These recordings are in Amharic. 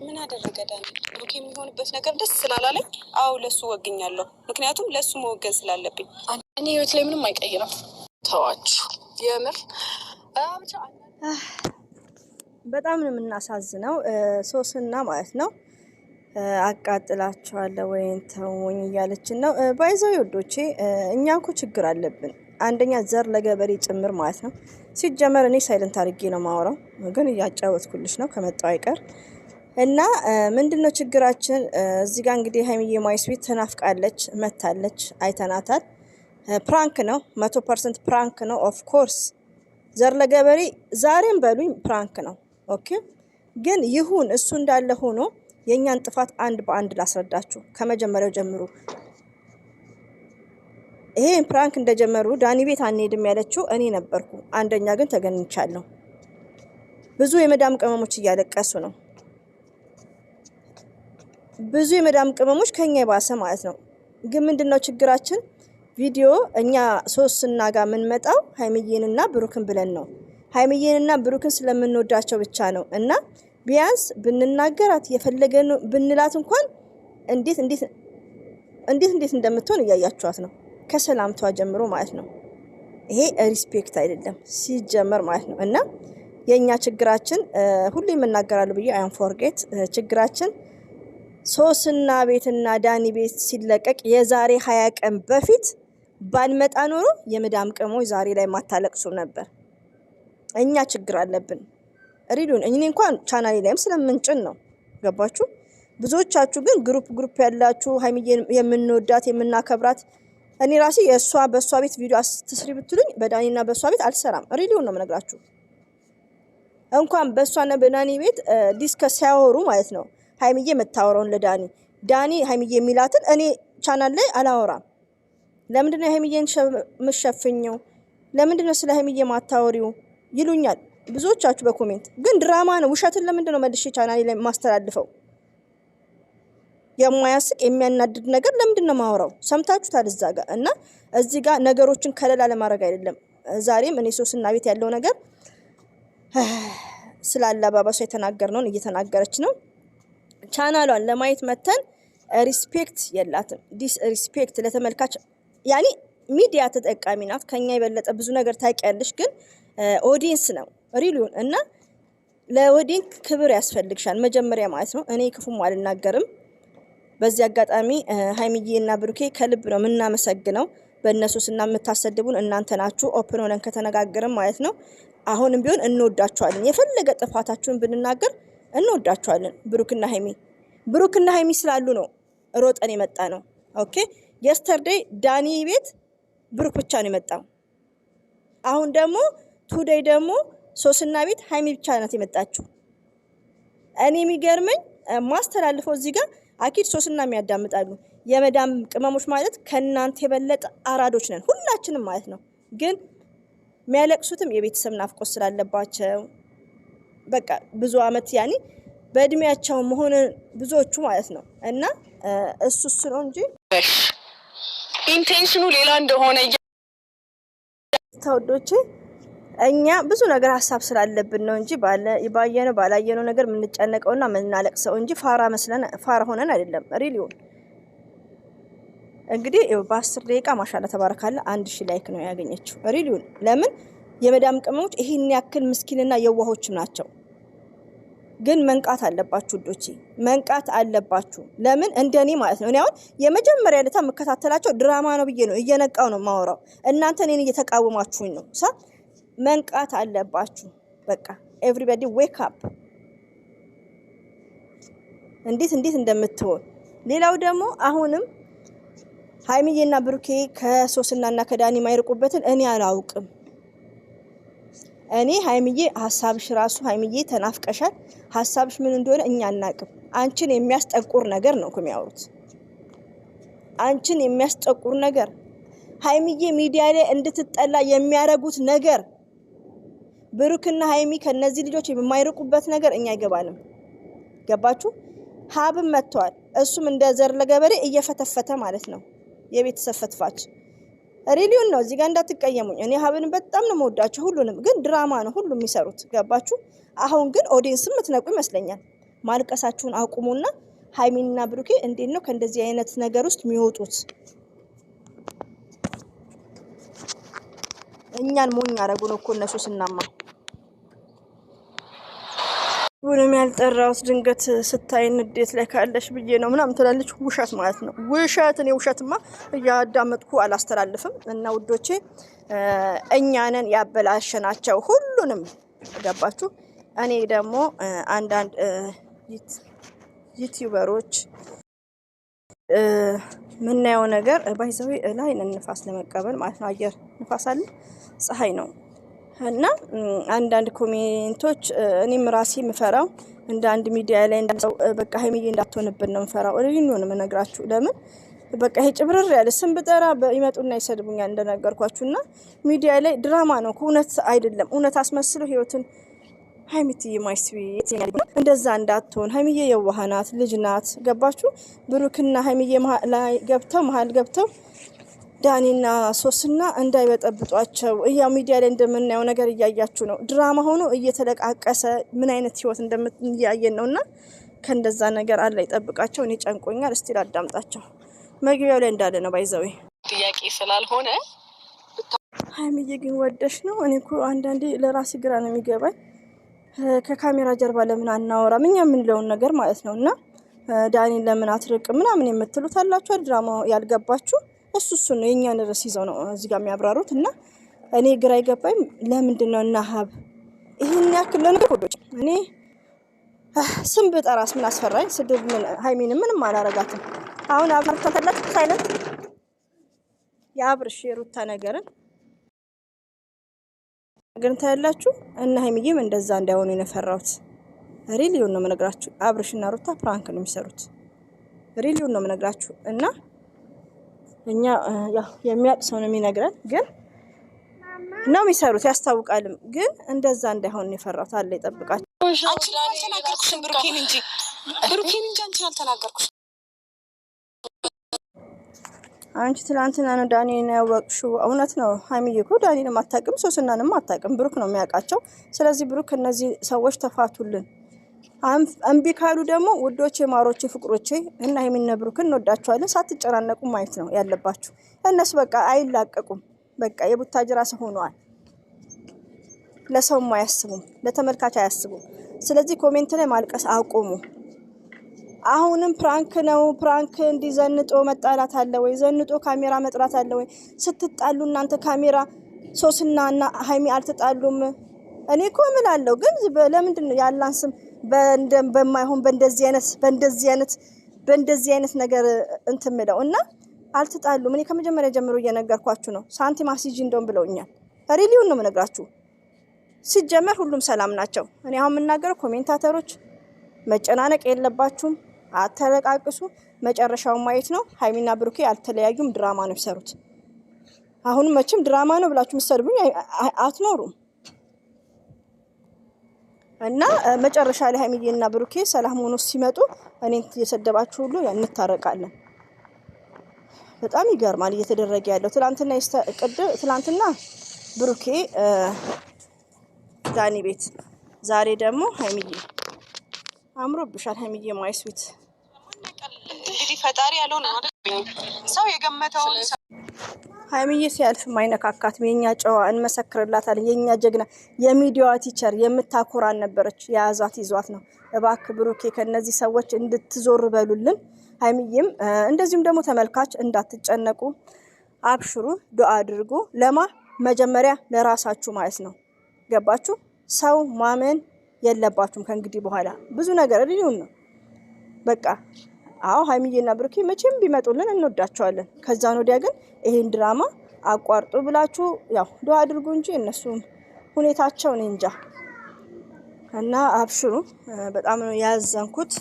ምን አደረገ ዳኒ? ብሩክ የሚሆንበት ነገር ደስ ስላላለኝ አዎ ለሱ ወግኛለሁ። ምክንያቱም ለሱ መወገን ስላለብኝ። እኔ ህይወት ላይ ምንም አይቀይርም። ተዋችሁ የምር በጣም ነው የምናሳዝነው። ሶስና ማለት ነው አቃጥላቸዋለሁ ወይን ተውኝ እያለችን ነው። ባይዘው ወዶቼ እኛ እኮ ችግር አለብን። አንደኛ ዘር ለገበሬ ጭምር ማለት ነው። ሲጀመር እኔ ሳይለንት አድርጌ ነው ማወራው፣ ግን እያጫወትኩልሽ ነው ከመጣው አይቀር እና ምንድነው ችግራችን? እዚህ ጋር እንግዲህ ሀይሚዬ ማይስዊት ተናፍቃለች፣ መታለች፣ አይተናታል። ፕራንክ ነው 100% ፕራንክ ነው። ኦፍ ኮርስ ዘር ለገበሬ ዛሬም በሉኝ ፕራንክ ነው። ኦኬ ግን ይሁን እሱ እንዳለ ሆኖ የኛን ጥፋት አንድ በአንድ ላስረዳችሁ ከመጀመሪያው ጀምሮ። ይሄ ፕራንክ እንደጀመሩ ዳኒ ቤት አንሄድም ያለችው እኔ ነበርኩ። አንደኛ ግን ተገኝቻለሁ። ብዙ የመዳም ቅመሞች እያለቀሱ ነው። ብዙ የመዳም ቅመሞች ከኛ የባሰ ማለት ነው። ግን ምንድነው ችግራችን? ቪዲዮ እኛ ሶስትና ጋር የምንመጣው ሀይሚዬንና ብሩክን ብለን ነው። ሀይሚዬንና ብሩክን ስለምንወዳቸው ብቻ ነው። እና ቢያንስ ብንናገራት የፈለገን ብንላት እንኳን እንዴት እንደምትሆን እያያችኋት ነው። ከሰላምቷ ጀምሮ ማለት ነው። ይሄ ሪስፔክት አይደለም ሲጀመር ማለት ነው። እና የኛ ችግራችን ሁሉ የምናገራሉ ብዬ አይ ፎርጌት ችግራችን ሶስና ቤትና ዳኒ ቤት ሲለቀቅ የዛሬ 20 ቀን በፊት ባልመጣ ኖሮ የመዳም ቅሞች ዛሬ ላይ ማታለቅሱ ነበር። እኛ ችግር አለብን ሪዱን። እኔ እንኳን ቻናሌ ላይም ስለምንጭን ነው ገባችሁ። ብዙዎቻችሁ ግን ግሩፕ ያላችሁ ሀይሚዬን የምንወዳት የምናከብራት፣ እኔ ራሴ በሷ ቤት ቪዲዮ አስተስሪ ብትሉኝ በዳኒና በሷ ቤት አልሰራም። ሪዲውን ነው የምነግራችሁ። እንኳን በሷና በዳኒ ቤት ዲስከስ ሲያወሩ ማለት ነው ሀይሚዬ የምታወራውን ዳኒ ሀይሚዬ የሚላትን እኔ ቻናል ላይ አላወራም። ለምንድነው ሀይሚዬን ምሸፍኘው? ለምንድነው ስለ ሀይሚዬ ማታወሪው ይሉኛል ብዙዎቻችሁ በኮሜንት። ግን ድራማ ነው፣ ውሸትን ለምንድነው መልሼ ቻናሌ ላይ ማስተላልፈው? የማያስቅ የሚያናድድ ነገር ለምንድነው ማወራው? ሰምታችሁታል እዛ ጋር እና እዚህ ጋር ነገሮችን ከለላ ለማድረግ አይደለም። ዛሬም እኔ ሶስና ቤት ያለው ነገር ስላላባባሷ የተናገርነውን እየተናገረች ነው። ቻናሏን ለማየት መተን ሪስፔክት የላትም። ዲስ ሪስፔክት ለተመልካች ያኒ ሚዲያ ተጠቃሚ ናት። ከኛ የበለጠ ብዙ ነገር ታውቂያለሽ። ግን ኦዲየንስ ነው ሪሊውን እና ለኦዲየንስ ክብር ያስፈልግሻል መጀመሪያ ማለት ነው። እኔ ክፉም አልናገርም። በዚህ አጋጣሚ ሀይሚዬና ብሩኬ ከልብ ነው የምናመሰግነው። በእነሱስና የምታሰድቡን እናንተ ናችሁ። ኦፕን ሆነን ከተነጋገርን ማለት ነው። አሁንም ቢሆን እንወዳችኋለን። የፈለገ ጥፋታችሁን ብንናገር እንወዳችኋለን። ብሩክና ሀይሚ ስላሉ ነው ሮጠን የመጣ ነው። ኦኬ የስተርዴይ ዳኒ ቤት ብሩክ ብቻ ነው የመጣው። አሁን ደግሞ ቱዴይ ደግሞ ሶስና ቤት ሀይሚ ብቻ ናት የመጣችው። እኔ የሚገርመኝ ማስተላልፈው እዚህ ጋር አኪድ ሶስና የሚያዳምጣሉ። የመዳም ቅመሞች ማለት ከናንተ የበለጠ አራዶች ነን ሁላችንም ማለት ነው። ግን የሚያለቅሱትም የቤተሰብ ናፍቆት ስላለባቸው በቃ ብዙ አመት ያኒ በእድሜያቸው መሆን ብዙዎቹ ማለት ነው። እና እሱ ነው እንጂ ኢንቴንሽኑ ሌላ እንደሆነ ተወዶቼ እኛ ብዙ ነገር ሀሳብ ስላለብን ነው እንጂ ባላየነው ነገር የምንጨነቀውና የምናለቅሰው እንጂ ፋራ ሆነን አይደለም። ሪሊውን እንግዲህ በ10 ደቂቃ ማሻአላ ተባረካለ 1000 ላይክ ነው ያገኘችው። ሪሊውን ለምን የመዳም ቅመሞች ይሄን ያክል ምስኪንና የዋሆችም ናቸው። ግን መንቃት አለባችሁ ዶቼ መንቃት አለባችሁ። ለምን እንደኔ ማለት ነው። እኔ አሁን የመጀመሪያ ለታ መከታተላቸው ድራማ ነው ብዬ ነው እየነቃው ነው ማወራው። እናንተ እኔን እየተቃወማችሁኝ ነው። መንቃት አለባችሁ። በቃ ኤቭሪባዲ ዌክ አፕ። እንዴት እንደምትሆን ሌላው ደግሞ አሁንም ሀይሚዬና ብሩኬ ከሶስናና ከዳኒ ማይርቁበትን እኔ አላውቅም። እኔ ሀይሚዬ ሐሳብሽ ራሱ ሀይሚዬ ተናፍቀሻል። ሐሳብሽ ምን እንደሆነ እኛ አናቅም። አንቺን የሚያስጠቁር ነገር ነው የሚያወሩት። አንቺን የሚያስጠቁር ነገር ሀይሚዬ ሚዲያ ላይ እንድትጠላ የሚያረጉት ነገር ብሩክና ሀይሚ ከነዚህ ልጆች የማይርቁበት ነገር እኛ አይገባንም። ገባችሁ? ሀብም መጥቷል። እሱም እንደ ዘር ለገበሬ እየፈተፈተ ማለት ነው። የቤተሰብ ፈትፋች ሪሊውን ነው። እዚህ ጋር እንዳትቀየሙኝ። እኔ ሀብን በጣም ነው የምወዳቸው ሁሉንም። ግን ድራማ ነው ሁሉም የሚሰሩት። ገባችሁ? አሁን ግን ኦዲየንስም ምትነቁ ይመስለኛል። ማልቀሳችሁን አቁሙና ሀይሚና ብሩኬ እንዴት ነው ከእንደዚህ አይነት ነገር ውስጥ የሚወጡት? እኛን ሞኝ አረጉን እኮ እነሱ ስናማ። ሁሉም ያልጠራውት ድንገት ስታይ ንዴት ላይ ካለሽ ብዬ ነው ምናምን ትላለች። ውሸት ማለት ነው ውሸት። እኔ ውሸትማ እያዳመጥኩ አላስተላልፍም። እና ውዶቼ እኛንን ያበላሸናቸው ሁሉንም ገባችሁ። እኔ ደግሞ አንዳንድ ዩቲዩበሮች ምናየው ነገር ባይዘው ላይ ንፋስ ለመቀበል ማለት ነው። አየር ንፋስ አለ፣ ፀሐይ ነው። እና አንዳንድ ኮሜንቶች እኔም ራሴ ምፈራው እንደ አንድ ሚዲያ ላይ እንደው በቃ ሀይሚዬ እንዳትሆንብን ነው ምፈራው። እሪን ነው የምነግራችሁ። ለምን በቃ ይሄ ጭብርር ያለ ስም ብጠራ ይመጡና ይሰድቡኛል እንደነገርኳችሁና ሚዲያ ላይ ድራማ ነው፣ እውነት አይደለም። እውነት አስመስለው ህይወትን ሀይሚትዬ ማይስዊ እንደዛ እንዳትሆን። ሀይሚዬ የዋህ ናት፣ ልጅ ናት። ገባችሁ? ብሩክና ሀይሚዬ መሀል ገብተው ዳኒና ሶስና እንዳይበጠብጧቸው። ያው ሚዲያ ላይ እንደምናየው ነገር እያያችሁ ነው። ድራማ ሆኖ እየተለቃቀሰ ምን አይነት ህይወት እንደምንያየን ነውና ከእንደዛ ነገር አለ ይጠብቃቸው። እኔ ጨንቆኛል። እስቲ ላዳምጣቸው። መግቢያው ላይ እንዳለ ነው ባይዘው ጥያቄ ስላልሆነ ሀይሚዬ ግን ወደሽ ነው። እኔ እኮ አንዳንዴ ለራሴ ግራ ነው የሚገባኝ። ከካሜራ ጀርባ ለምን አናወራም እኛ የምንለውን ነገር ማለት ነው። እና ዳኒን ለምን አትርቅ ምናምን የምትሉት አላችሁ። ድራማው ያልገባችሁ እሱ ነው። የኛን ርዕስ ይዘው ነው እዚህ ጋር የሚያብራሩት። እና እኔ ግራ ይገባኝ ለምንድን ነው እና ሀብ ይህን ያክል ለነገሮች እኔ ስም ብጠራስ ምን አስፈራኝ? ስድብ ምን ሀይሚን ምንም አላረጋትም። አሁን አብርሽ ተፈለጥ ሳይለንት የአብርሽ የሩታ ነገርን ግን ታያላችሁ። እና ሀይሚዬም እንደዛ እንዳይሆኑ የፈራሁት ሪሊውን ነው የምነግራችሁ። አብርሽና ሩታ ፕራንክ ነው የሚሰሩት። ሪሊውን ነው የምነግራችሁ። እና እኛ ያው የሚያውቅ ሰው ነው የሚነግረን፣ ግን ነው የሚሰሩት ያስታውቃልም። ግን እንደዛ እንዳይሆን የፈራሁት አለ ይጠብቃችሁ። አንቺ አልተናገርኩሽም ብሩኬን እንጂ አንቺን አልተናገርኩሽም። አንቺ ትላንትና ነው ዳኒን ያወቅሽው። እውነት ነው ሀይሚዬ እኮ ዳኒንም አታውቅም፣ ሶስናንም አታውቅም። ብሩክ ነው የሚያውቃቸው። ስለዚህ ብሩክ እነዚህ ሰዎች ተፋቱልን። እምቢ ካሉ ደግሞ ውዶቼ፣ ማሮቼ፣ ፍቅሮቼ እና ሀይሚና ብሩክን እንወዳቸዋለን። ሳትጨናነቁ ማየት ነው ያለባችሁ። እነሱ በቃ አይላቀቁም። በቃ የቡታጅራ ሰው ሆነዋል። ለሰውም አያስቡም፣ ለተመልካች አያስቡም። ስለዚህ ኮሜንት ላይ ማልቀስ አቁሙ። አሁንም ፕራንክ ነው። ፕራንክ እንዲዘንጦ መጣላት አለ ወይ? ዘንጦ ካሜራ መጥራት አለ ወይ? ስትጣሉ እናንተ ካሜራ ሶስና እና ሀይሚ አልተጣሉም። እኔ እኮ እምላለሁ ግን ለምንድን ነው ያላን ስም በማይሆን በእንደዚህ አይነት ነገር እንትን ምለው እና አልተጣሉም። እኔ ከመጀመሪያ ጀምሮ እየነገርኳችሁ ነው። ሳንቲም አስይጂ እንደውም ብለውኛል። ሪሊውን ነው የምነግራችሁ። ሲጀመር ሁሉም ሰላም ናቸው። እኔ አሁን የምናገረው ኮሜንታተሮች መጨናነቅ የለባችሁም። አተለቃቅሱ። መጨረሻውን ማየት ነው። ሀይሚና ብሩኬ አልተለያዩም። ድራማ ነው የሚሰሩት። አሁን መቼም ድራማ ነው ብላችሁ ምሰድቡኝ አትኖሩም። እና መጨረሻ ላይ ሀይሚዬና ብሩኬ ሰላም ሆኖ ሲመጡ እኔን እየሰደባችሁ ሁሉ እንታረቃለን። በጣም ይገርማል እየተደረገ ያለው። ትላንትና ብሩኬ ዳኒ ቤት፣ ዛሬ ደግሞ ሀይሚዬ። አምሮብሻል ሀይሚዬ ማይስዊት። እንግዲህ ፈጣሪ ያለው ነው አይደል? ሰው የገመተውን ሀይሚዬ ሲያልፍ ማይነካካት የኛ ጨዋ እንመሰክርላታለን። የኛ ጀግና የሚዲያዋ ቲቸር የምታኮራን ነበረች። የያዛት ይዟት ነው። እባክህ ብሩኬ ከነዚህ ሰዎች እንድትዞር በሉልን። ሀይሚዬም እንደዚሁም ደግሞ ተመልካች እንዳትጨነቁ፣ አብሽሩ፣ ዱአ አድርጉ። መጀመሪያ ለራሳችሁ ማለት ነው። ገባችሁ? ሰው ማመን የለባችሁም ከእንግዲህ በኋላ ብዙ ነገር ሊሆን ነው። በቃ አዎ ሀይሚዬና ብሩኬ መቼም ቢመጡልን እንወዳቸዋለን። ከዛን ወዲያ ግን ይሄን ድራማ አቋርጡ ብላችሁ ያው ዱአ አድርጉ እንጂ እነሱ ሁኔታቸውን እንጃ። እና አብሽሩ። በጣም ነው ያዘንኩት።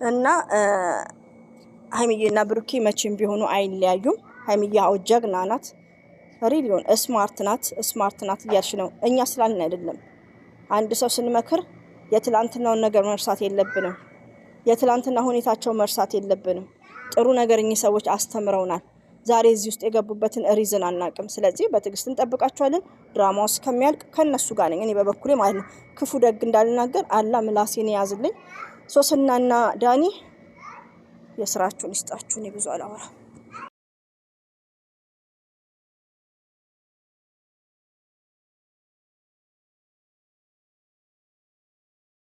እና ሀይሚዬና ብሩኬ መቼም ቢሆኑ አይለያዩም። ሀይሚዬ አው ጀግና ናት። ሪሊዮን ስማርት ናት እያልሽ ነው። እኛ ስላልን አይደለም። አንድ ሰው ስንመክር የትላንትናውን ነገር መርሳት የለብንም። የትላንትና ሁኔታቸው መርሳት የለብንም። ጥሩ ነገር እኚህ ሰዎች አስተምረውናል። ዛሬ እዚህ ውስጥ የገቡበትን ሪዝን አናቅም። ስለዚህ በትዕግስት እንጠብቃቸዋለን። ድራማው እስከሚያልቅ ከነሱ ጋር ነኝ እኔ በበኩሌ ማለት ነው። ክፉ ደግ እንዳልናገር አላህ ምላሴን ያዝልኝ። ሶስናና ዳኒ የስራችሁን ይስጣችሁ። እኔ ብዙ አላወራም።